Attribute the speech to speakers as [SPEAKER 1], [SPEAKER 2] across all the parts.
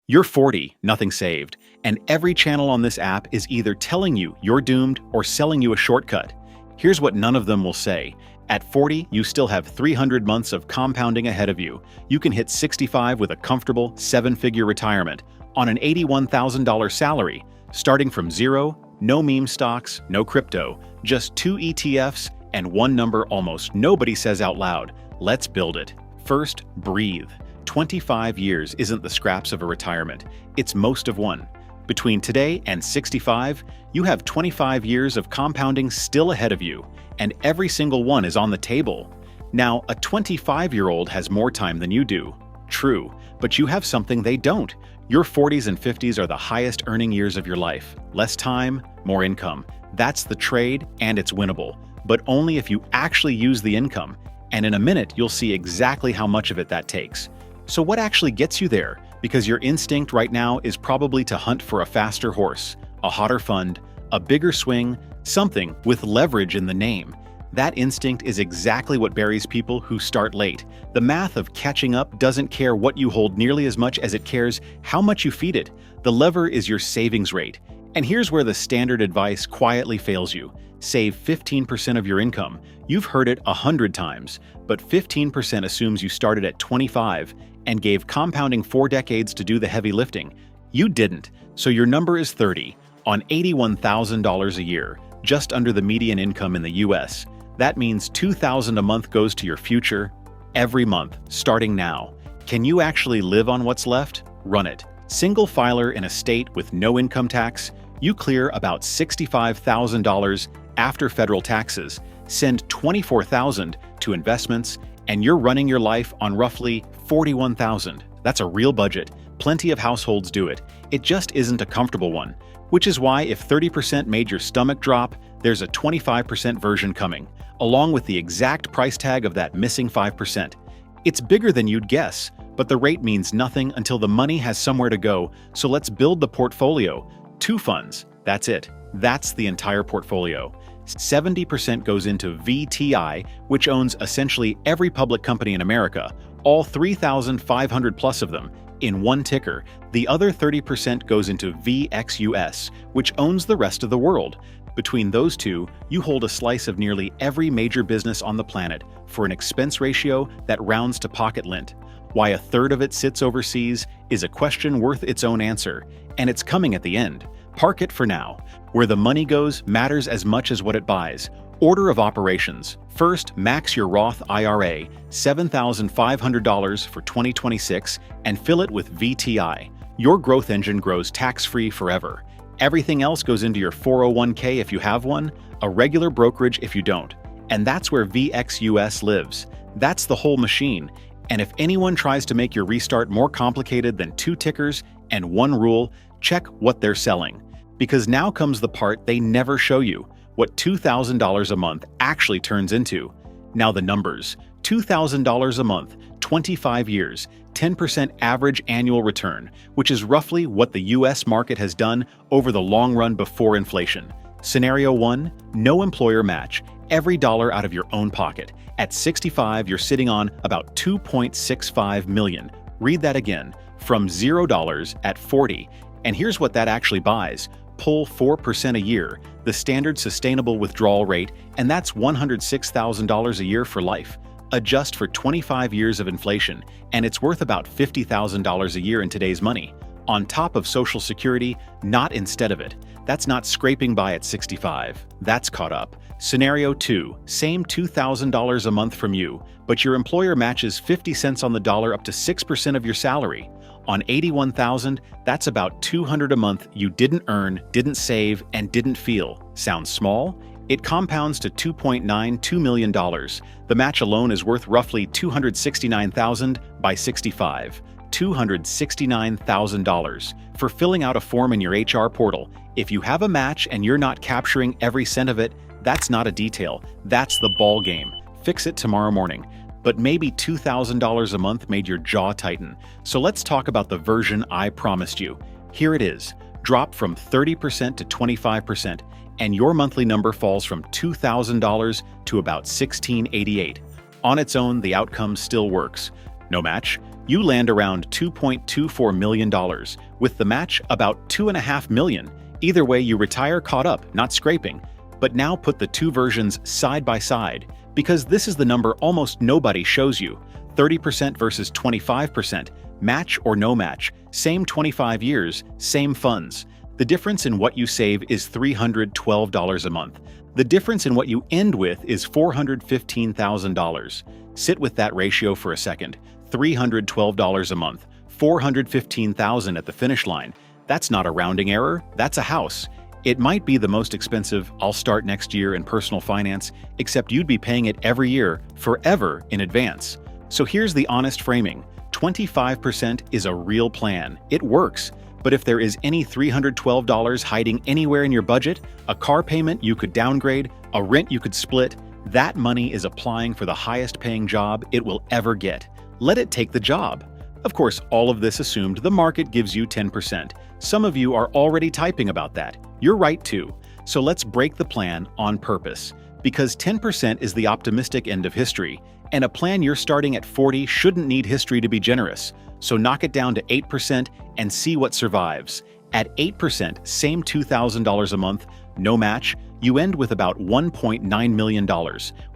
[SPEAKER 1] You're 40, nothing saved, and every channel on this app is either telling you you're doomed or selling you a shortcut. Here's what none of them will say. At 40, you still have 300 months of compounding ahead of you. You can hit 65 with a comfortable 7-figure retirement on an $81,000 salary, starting from zero, no meme stocks, no crypto, just 2 ETFs, and one number almost nobody says out loud. Let's build it. First, breathe. 25 years isn't the scraps of a retirement, it's most of one. Between today and 65, you have 25 years of compounding still ahead of you, and every single one is on the table. Now, a 25-year-old has more time than you do. True, but you have something they don't. Your 40s and 50s are the highest earning years of your life. Less time, more income. That's the trade, and it's winnable, but only if you actually use the income. And in a minute, you'll see exactly how much of it that takes. So what actually gets you there? Because your instinct right now is probably to hunt for a faster horse, a hotter fund, a bigger swing, something with leverage in the name. That instinct is exactly what buries people who start late. The math of catching up doesn't care what you hold nearly as much as it cares how much you feed it. The lever is your savings rate. And here's where the standard advice quietly fails you. Save 15% of your income. You've heard it 100 times, but 15% assumes you started at 25 and gave compounding 4 decades to do the heavy lifting. You didn't, so your number is 30 on $81,000 a year, just under the median income in the US. That means $2,000 a month goes to your future every month, starting now. Can you actually live on what's left? Run it. Single filer in a state with no income tax, you clear about $65,000 after federal taxes, send $24,000 to investments, and you're running your life on roughly $41,000. That's a real budget. Plenty of households do it. It just isn't a comfortable one. Which is why if 30% made your stomach drop, there's a 25% version coming, along with the exact price tag of that missing 5%. It's bigger than you'd guess, but the rate means nothing until the money has somewhere to go, so let's build the portfolio. 2 funds, that's it. That's the entire portfolio. 70% goes into VTI, which owns essentially every public company in America, all 3,500 plus of them, in one ticker. The other 30% goes into VXUS, which owns the rest of the world. Between those two, you hold a slice of nearly every major business on the planet for an expense ratio that rounds to pocket lint. Why a third of it sits overseas is a question worth its own answer, and it's coming at the end. Park it for now. Where the money goes matters as much as what it buys. Order of operations. First, max your Roth IRA, $7,500 for 2026, and fill it with VTI. Your growth engine grows tax-free forever. Everything else goes into your 401k if you have one, a regular brokerage if you don't. And that's where VXUS lives. That's the whole machine. And if anyone tries to make your restart more complicated than 2 tickers and 1 rule, check what they're selling. Because now comes the part they never show you, what $2,000 a month actually turns into. Now the numbers. $2,000 a month, 25 years, 10% average annual return, which is roughly what the US market has done over the long run before inflation. Scenario 1, no employer match, every dollar out of your own pocket. At 65, you're sitting on about $2.65 million. Read that again, from $0 at 40. And here's what that actually buys. Pull 4% a year, the standard sustainable withdrawal rate, and that's $106,000 a year for life. Adjust for 25 years of inflation, and it's worth about $50,000 a year in today's money. On top of Social Security, not instead of it. That's not scraping by at 65. That's caught up. Scenario 2, same $2,000 a month from you, but your employer matches 50 cents on the dollar up to 6% of your salary. On $81,000, that's about $200 a month you didn't earn, didn't save, and didn't feel. Sounds small? It compounds to $2.92 million. The match alone is worth roughly $269,000 by 65. $269,000 for filling out a form in your HR portal. If you have a match and you're not capturing every cent of it, that's not a detail. That's the ball game. Fix it tomorrow morning. But maybe $2,000 a month made your jaw tighten. So let's talk about the version I promised you. Here it is. Drop from 30% to 25%, and your monthly number falls from $2,000 to about $1,688. On its own, the outcome still works. No match, you land around $2.24 million, with the match about $2.5 million. Either way, you retire caught up, not scraping. But now put the two versions side by side, because this is the number almost nobody shows you. 30% versus 25%, match or no match, same 25 years, same funds. The difference in what you save is $312 a month. The difference in what you end with is $415,000. Sit with that ratio for a second. $312 a month, $415,000 at the finish line. That's not a rounding error, that's a house. It might be the most expensive "I'll start next year" in personal finance, except you'd be paying it every year, forever in advance. So here's the honest framing. 25% is a real plan. It works. But if there is any $312 hiding anywhere in your budget, a car payment you could downgrade, a rent you could split, that money is applying for the highest paying job it will ever get. Let it take the job. Of course, all of this assumed the market gives you 10%. Some of you are already typing about that. You're right too. So let's break the plan on purpose. Because 10% is the optimistic end of history, and a plan you're starting at 40 shouldn't need history to be generous. So knock it down to 8% and see what survives. At 8%, same $2,000 a month, no match, you end with about $1.9 million.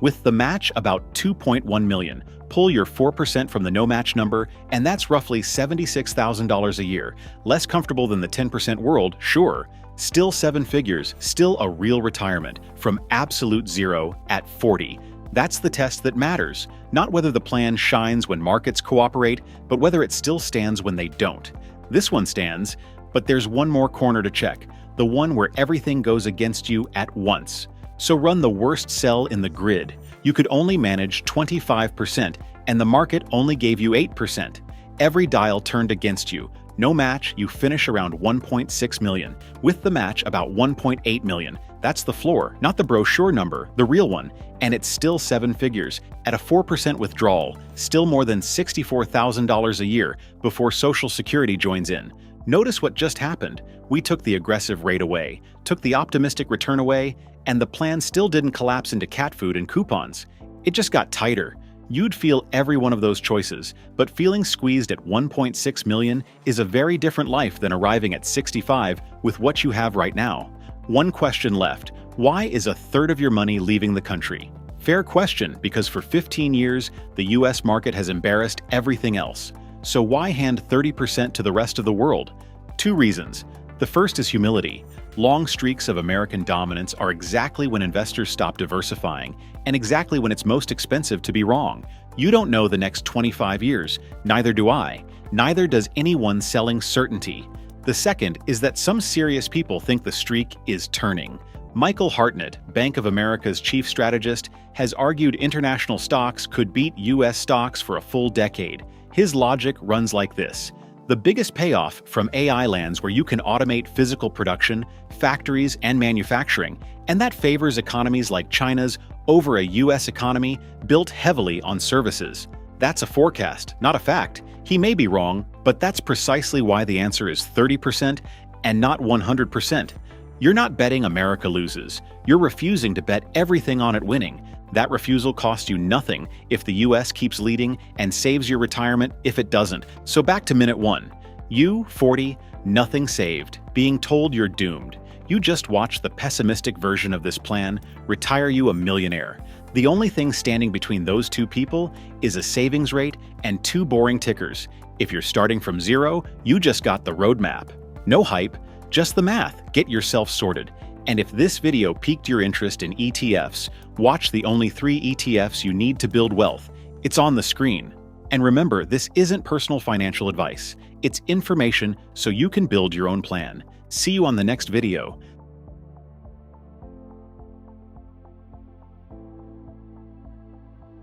[SPEAKER 1] With the match, about $2.1 million. Pull your 4% from the no match number, and that's roughly $76,000 a year. Less comfortable than the 10% world, sure. Still seven figures, still a real retirement, from absolute zero at 40. That's the test that matters, not whether the plan shines when markets cooperate, but whether it still stands when they don't. This one stands, but there's one more corner to check, the one where everything goes against you at once. So run the worst cell in the grid. You could only manage 25%, and the market only gave you 8%. Every dial turned against you. No match, you finish around 1.6 million. With the match, about 1.8 million. That's the floor, not the brochure number, the real one. And it's still seven figures. At a 4% withdrawal, still more than $64,000 a year before Social Security joins in. Notice what just happened. We took the aggressive rate away, took the optimistic return away, and the plan still didn't collapse into cat food and coupons. It just got tighter. You'd feel every one of those choices, but feeling squeezed at 1.6 million is a very different life than arriving at 65 with what you have right now. One question left. Why is a third of your money leaving the country? Fair question, because for 15 years, the US market has embarrassed everything else. So why hand 30% to the rest of the world? Two reasons. The first is humility. Long streaks of American dominance are exactly when investors stop diversifying, and exactly when it's most expensive to be wrong. You don't know the next 25 years, neither do I. Neither does anyone selling certainty. The second is that some serious people think the streak is turning. Michael Hartnett, Bank of America's chief strategist, has argued international stocks could beat US stocks for a full decade. His logic runs like this. The biggest payoff from AI lands where you can automate physical production, factories, and manufacturing, and that favors economies like China's over a US economy built heavily on services. That's a forecast, not a fact. He may be wrong, but that's precisely why the answer is 30% and not 100%. You're not betting America loses. You're refusing to bet everything on it winning. That refusal costs you nothing if the US keeps leading and saves your retirement if it doesn't. So back to minute one. You, 40, nothing saved, being told you're doomed. You just watched the pessimistic version of this plan retire you a millionaire. The only thing standing between those two people is a savings rate and two boring tickers. If you're starting from zero, you just got the roadmap. No hype, just the math. Get yourself sorted. And if this video piqued your interest in ETFs, watch the only 3 ETFs you need to build wealth. It's on the screen. And remember, this isn't personal financial advice. It's information so you can build your own plan. See you on the next video.